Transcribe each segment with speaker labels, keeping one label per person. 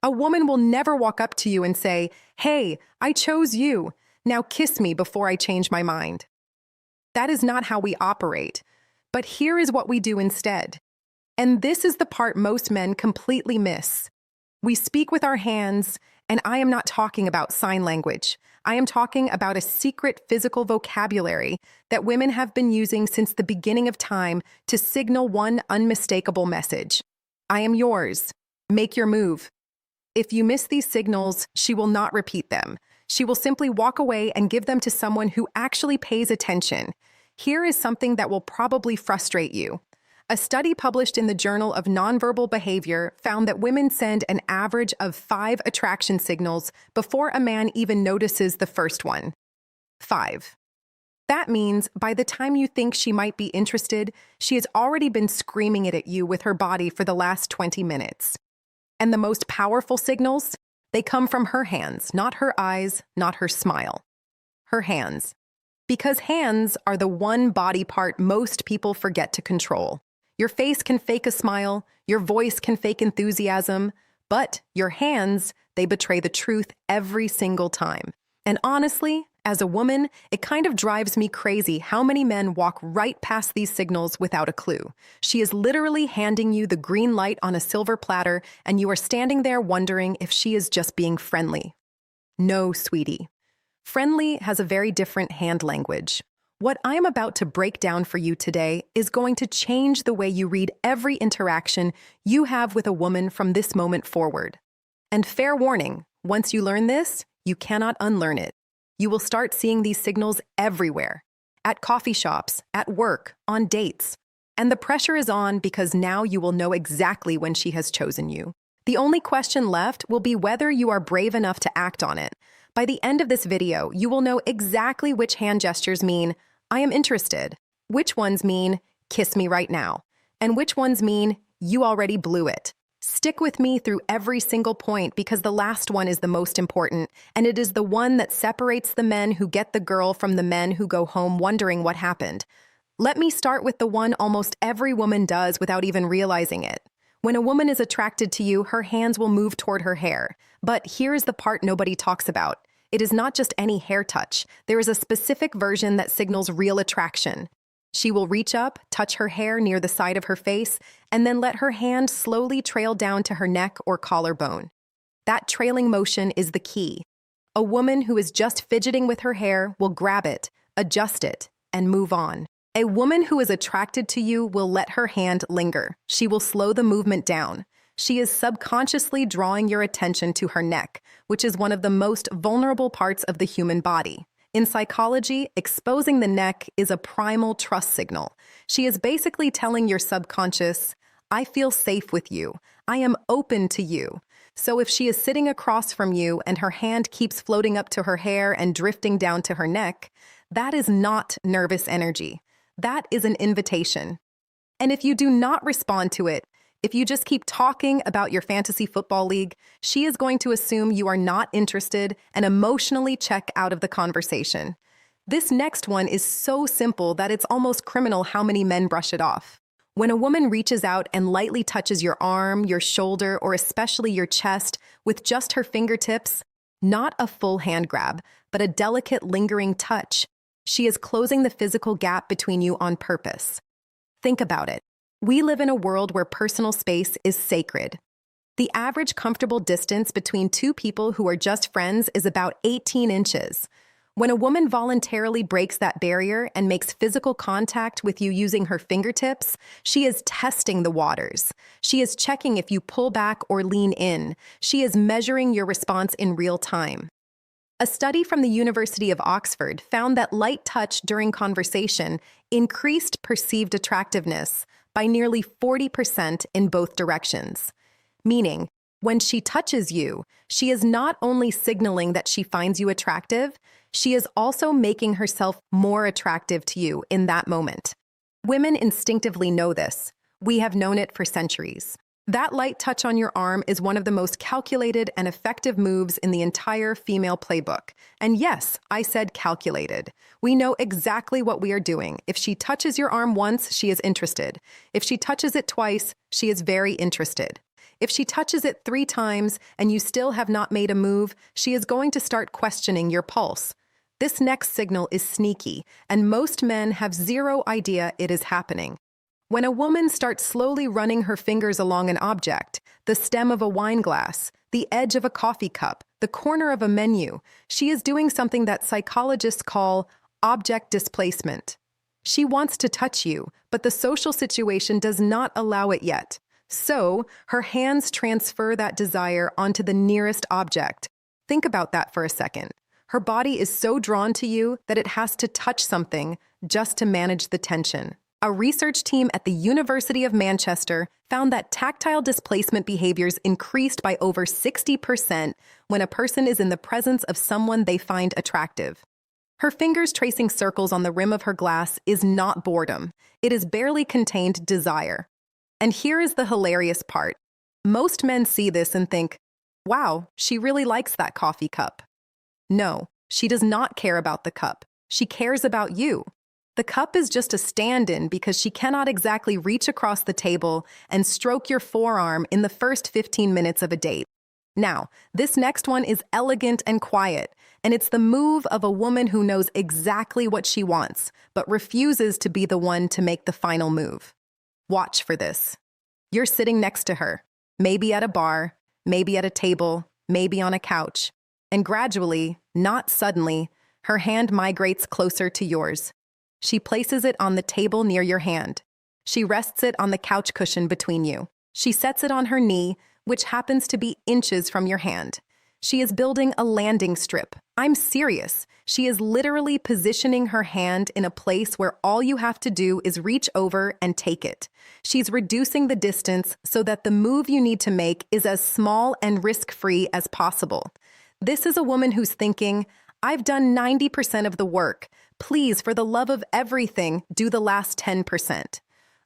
Speaker 1: A woman will never walk up to you and say, "Hey, I chose you. Now kiss me before I change my mind." That is not how we operate. But here is what we do instead. And this is the part most men completely miss. We speak with our hands, and I am not talking about sign language. I am talking about a secret physical vocabulary that women have been using since the beginning of time to signal one unmistakable message. I am yours. Make your move. If you miss these signals, she will not repeat them. She will simply walk away and give them to someone who actually pays attention. Here is something that will probably frustrate you. A study published in the Journal of Nonverbal Behavior found that women send an average of 5 attraction signals before a man even notices the first one. 5. That means by the time you think she might be interested, she has already been screaming it at you with her body for the last 20 minutes. And the most powerful signals? They come from her hands, not her eyes, not her smile. Her hands. Because hands are the one body part most people forget to control. Your face can fake a smile, your voice can fake enthusiasm, but your hands, they betray the truth every single time. And honestly, as a woman, it kind of drives me crazy how many men walk right past these signals without a clue. She is literally handing you the green light on a silver platter, and you are standing there wondering if she is just being friendly. No, sweetie. Friendly has a very different hand language. What I am about to break down for you today is going to change the way you read every interaction you have with a woman from this moment forward. And fair warning, once you learn this, you cannot unlearn it. You will start seeing these signals everywhere. At coffee shops, at work, on dates. And the pressure is on because now you will know exactly when she has chosen you. The only question left will be whether you are brave enough to act on it. By the end of this video, you will know exactly which hand gestures mean, "I am interested," which ones mean, "Kiss me right now," and which ones mean, "You already blew it." Stick with me through every single point because the last one is the most important, and it is the one that separates the men who get the girl from the men who go home wondering what happened. Let me start with the one almost every woman does without even realizing it. When a woman is attracted to you, her hands will move toward her hair. But here is the part nobody talks about. It is not just any hair touch. There is a specific version that signals real attraction. She will reach up, touch her hair near the side of her face, and then let her hand slowly trail down to her neck or collarbone. That trailing motion is the key. A woman who is just fidgeting with her hair will grab it, adjust it, and move on. A woman who is attracted to you will let her hand linger. She will slow the movement down. She is subconsciously drawing your attention to her neck, which is one of the most vulnerable parts of the human body. In psychology, exposing the neck is a primal trust signal. She is basically telling your subconscious, "I feel safe with you. I am open to you." So if she is sitting across from you and her hand keeps floating up to her hair and drifting down to her neck, that is not nervous energy. That is an invitation. And if you do not respond to it, if you just keep talking about your fantasy football league, she is going to assume you are not interested and emotionally check out of the conversation. This next one is so simple that it's almost criminal how many men brush it off. When a woman reaches out and lightly touches your arm, your shoulder, or especially your chest with just her fingertips, not a full hand grab, but a delicate lingering touch, she is closing the physical gap between you on purpose. Think about it. We live in a world where personal space is sacred. The average comfortable distance between two people who are just friends is about 18 inches. When a woman voluntarily breaks that barrier and makes physical contact with you using her fingertips, she is testing the waters. She is checking if you pull back or lean in. She is measuring your response in real time. A study from the University of Oxford found that light touch during conversation increased perceived attractiveness by nearly 40% in both directions. Meaning, when she touches you, she is not only signaling that she finds you attractive, she is also making herself more attractive to you in that moment. Women instinctively know this. We have known it for centuries. That light touch on your arm is one of the most calculated and effective moves in the entire female playbook. And yes, I said calculated. We know exactly what we are doing. If she touches your arm once, she is interested. If she touches it twice, she is very interested. If she touches it 3 times and you still have not made a move, she is going to start questioning your pulse. This next signal is sneaky, and most men have zero idea it is happening. When a woman starts slowly running her fingers along an object, the stem of a wine glass, the edge of a coffee cup, the corner of a menu, she is doing something that psychologists call object displacement. She wants to touch you, but the social situation does not allow it yet. So, her hands transfer that desire onto the nearest object. Think about that for a second. Her body is so drawn to you that it has to touch something just to manage the tension. A research team at the University of Manchester found that tactile displacement behaviors increased by over 60% when a person is in the presence of someone they find attractive. Her fingers tracing circles on the rim of her glass is not boredom. It is barely contained desire. And here is the hilarious part. Most men see this and think, wow, she really likes that coffee cup. No, she does not care about the cup. She cares about you. The cup is just a stand-in because she cannot exactly reach across the table and stroke your forearm in the first 15 minutes of a date. Now, this next one is elegant and quiet, and it's the move of a woman who knows exactly what she wants, but refuses to be the one to make the final move. Watch for this. You're sitting next to her, maybe at a bar, maybe at a table, maybe on a couch, and gradually, not suddenly, her hand migrates closer to yours. She places it on the table near your hand. She rests it on the couch cushion between you. She sets it on her knee, which happens to be inches from your hand. She is building a landing strip. I'm serious. She is literally positioning her hand in a place where all you have to do is reach over and take it. She's reducing the distance so that the move you need to make is as small and risk-free as possible. This is a woman who's thinking, I've done 90% of the work. Please, for the love of everything, do the last 10%.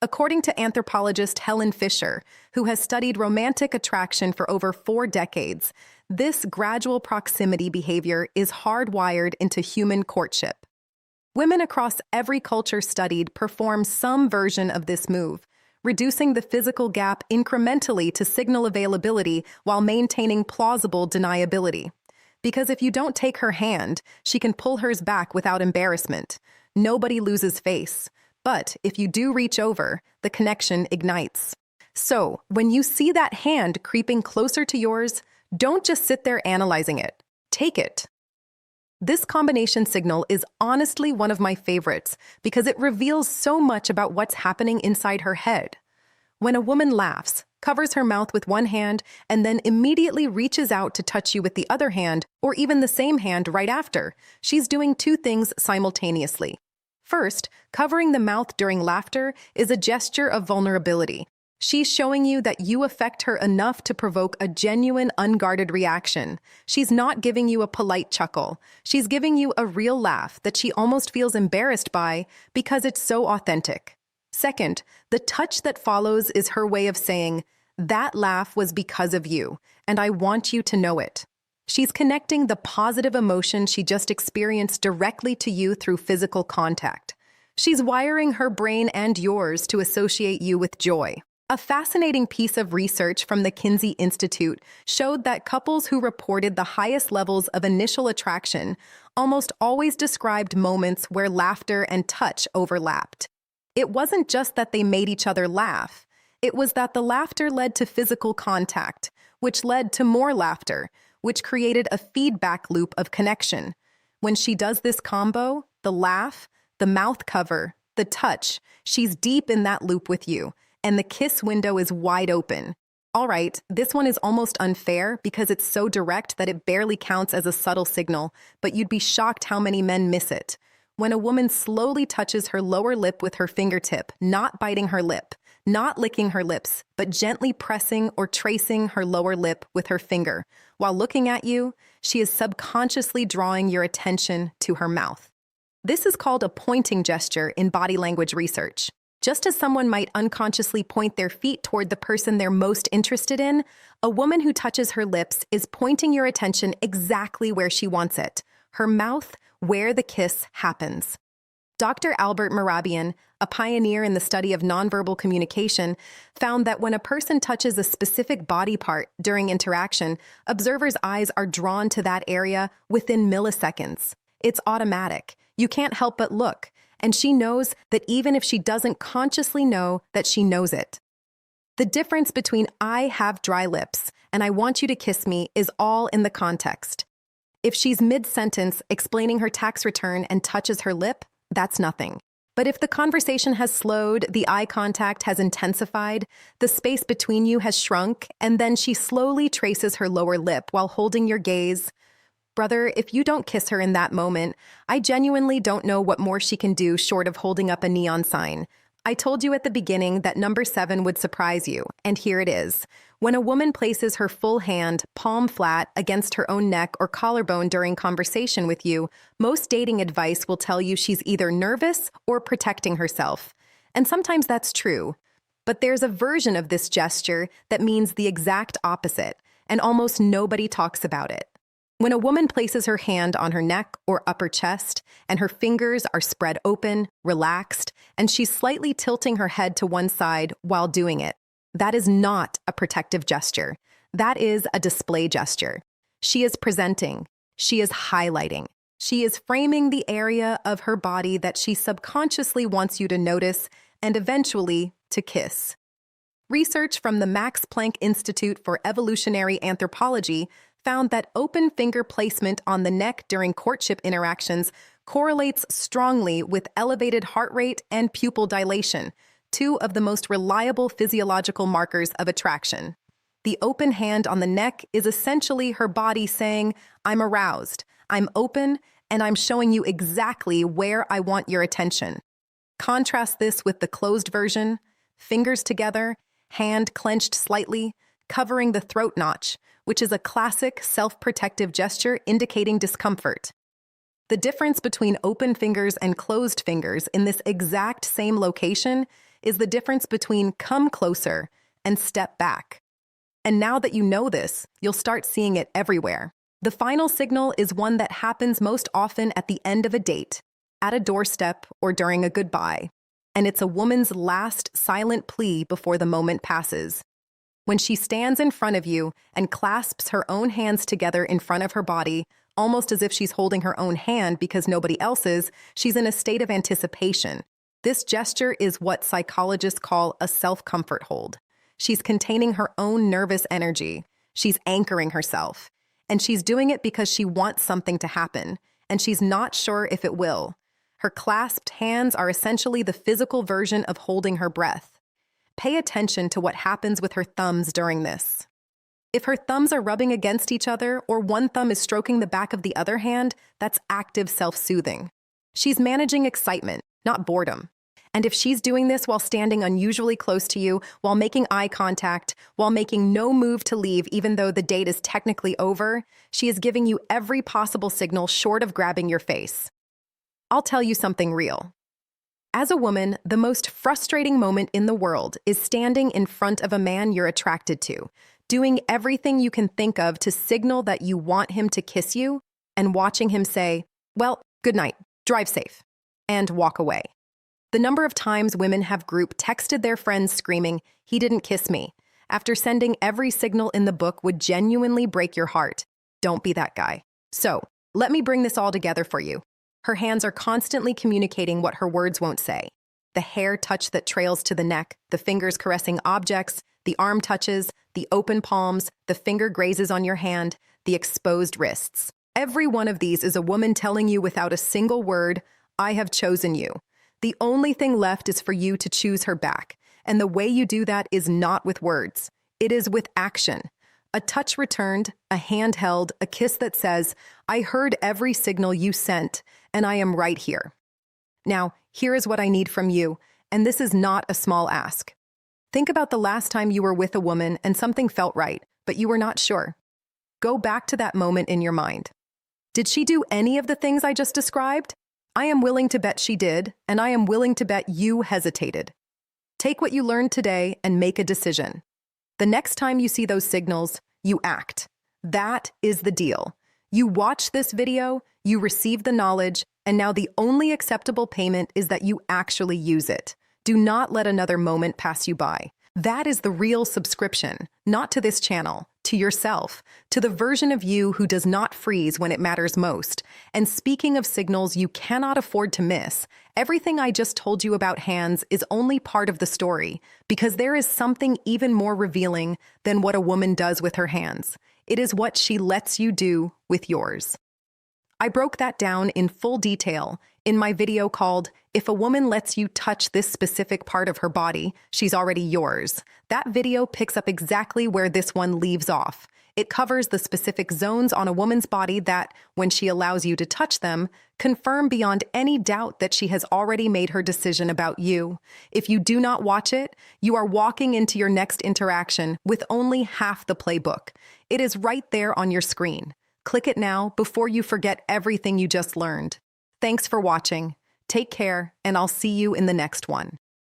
Speaker 1: According to anthropologist Helen Fisher, who has studied romantic attraction for over 4 decades, this gradual proximity behavior is hardwired into human courtship. Women across every culture studied perform some version of this move, reducing the physical gap incrementally to signal availability while maintaining plausible deniability. Because if you don't take her hand, she can pull hers back without embarrassment. Nobody loses face. But if you do reach over, the connection ignites. So, when you see that hand creeping closer to yours, don't just sit there analyzing it. Take it. This combination signal is honestly one of my favorites because it reveals so much about what's happening inside her head. When a woman laughs, covers her mouth with one hand, and then immediately reaches out to touch you with the other hand, or even the same hand right after, she's doing 2 things simultaneously. First, covering the mouth during laughter is a gesture of vulnerability. She's showing you that you affect her enough to provoke a genuine, unguarded reaction. She's not giving you a polite chuckle. She's giving you a real laugh that she almost feels embarrassed by because it's so authentic. Second, the touch that follows is her way of saying, that laugh was because of you, and I want you to know it. She's connecting the positive emotion she just experienced directly to you through physical contact. She's wiring her brain and yours to associate you with joy. A fascinating piece of research from the Kinsey Institute showed that couples who reported the highest levels of initial attraction almost always described moments where laughter and touch overlapped. It wasn't just that they made each other laugh. It was that the laughter led to physical contact, which led to more laughter, which created a feedback loop of connection. When she does this combo, the laugh, the mouth cover, the touch, she's deep in that loop with you, and the kiss window is wide open. All right, this one is almost unfair because it's so direct that it barely counts as a subtle signal, but you'd be shocked how many men miss it. When a woman slowly touches her lower lip with her fingertip, not biting her lip, not licking her lips, but gently pressing or tracing her lower lip with her finger. While looking at you, she is subconsciously drawing your attention to her mouth. This is called a pointing gesture in body language research. Just as someone might unconsciously point their feet toward the person they're most interested in, a woman who touches her lips is pointing your attention exactly where she wants it, her mouth, where the kiss happens. Dr. Albert Mehrabian, a pioneer in the study of nonverbal communication, found that when a person touches a specific body part during interaction, observers' eyes are drawn to that area within milliseconds. It's automatic. You can't help but look, and she knows that even if she doesn't consciously know that she knows it. The difference between "I have dry lips" and "I want you to kiss me" is all in the context. If she's mid-sentence explaining her tax return and touches her lip, that's nothing. But if the conversation has slowed, the eye contact has intensified, the space between you has shrunk, and then she slowly traces her lower lip while holding your gaze, brother, if you don't kiss her in that moment, I genuinely don't know what more she can do short of holding up a neon sign. I told you at the beginning that number 7 would surprise you, and here it is. When a woman places her full hand, palm flat, against her own neck or collarbone during conversation with you, most dating advice will tell you she's either nervous or protecting herself. And sometimes that's true. But there's a version of this gesture that means the exact opposite, and almost nobody talks about it. When a woman places her hand on her neck or upper chest, and her fingers are spread open, relaxed, and she's slightly tilting her head to one side while doing it, that is not a protective gesture. That is a display gesture. She is presenting. She is highlighting. She is framing the area of her body that she subconsciously wants you to notice and eventually to kiss. Research from the Max Planck Institute for Evolutionary Anthropology found that open finger placement on the neck during courtship interactions correlates strongly with elevated heart rate and pupil dilation, two of the most reliable physiological markers of attraction. The open hand on the neck is essentially her body saying, I'm aroused, I'm open, and I'm showing you exactly where I want your attention. Contrast this with the closed version, fingers together, hand clenched slightly, covering the throat notch, which is a classic self-protective gesture indicating discomfort. The difference between open fingers and closed fingers in this exact same location is the difference between come closer and step back. And now that you know this, you'll start seeing it everywhere. The final signal is one that happens most often at the end of a date, at a doorstep, or during a goodbye. And it's a woman's last silent plea before the moment passes. When she stands in front of you and clasps her own hands together in front of her body, almost as if she's holding her own hand because nobody else is, she's in a state of anticipation. This gesture is what psychologists call a self-comfort hold. She's containing her own nervous energy. She's anchoring herself. And she's doing it because she wants something to happen, and she's not sure if it will. Her clasped hands are essentially the physical version of holding her breath. Pay attention to what happens with her thumbs during this. If her thumbs are rubbing against each other or one thumb is stroking the back of the other hand, that's active self-soothing. She's managing excitement, not boredom. And if she's doing this while standing unusually close to you, while making eye contact, while making no move to leave even though the date is technically over, she is giving you every possible signal short of grabbing your face. I'll tell you something real. As a woman, the most frustrating moment in the world is standing in front of a man you're attracted to, doing everything you can think of to signal that you want him to kiss you, and watching him say, well, good night, drive safe, and walk away. The number of times women have group texted their friends screaming, he didn't kiss me, after sending every signal in the book would genuinely break your heart. Don't be that guy. So, let me bring this all together for you. Her hands are constantly communicating what her words won't say. The hair touch that trails to the neck, the fingers caressing objects, the arm touches, the open palms, the finger grazes on your hand, the exposed wrists. Every one of these is a woman telling you without a single word, I have chosen you. The only thing left is for you to choose her back, and the way you do that is not with words. It is with action. A touch returned, a hand held, a kiss that says, I heard every signal you sent, and I am right here. Now, here is what I need from you, and this is not a small ask. Think about the last time you were with a woman and something felt right, but you were not sure. Go back to that moment in your mind. Did she do any of the things I just described? I am willing to bet she did, and I am willing to bet you hesitated. Take what you learned today and make a decision. The next time you see those signals, you act. That is the deal. You watch this video, You receive the knowledge, and now the only acceptable payment is that you actually use it. Do not let another moment pass you by. That is the real subscription, not to this channel, to yourself, to the version of you who does not freeze when it matters most. And speaking of signals you cannot afford to miss, everything I just told you about hands is only part of the story, because there is something even more revealing than what a woman does with her hands. It is what she lets you do with yours. I broke that down in full detail in my video called "If a Woman Lets You Touch This Specific Part of Her Body, She's Already Yours." That video picks up exactly where this one leaves off. It covers the specific zones on a woman's body that, when she allows you to touch them, confirm beyond any doubt that she has already made her decision about you. If you do not watch it, you are walking into your next interaction with only half the playbook. It is right there on your screen. Click it now before you forget everything you just learned. Thanks for watching. Take care, and I'll see you in the next one.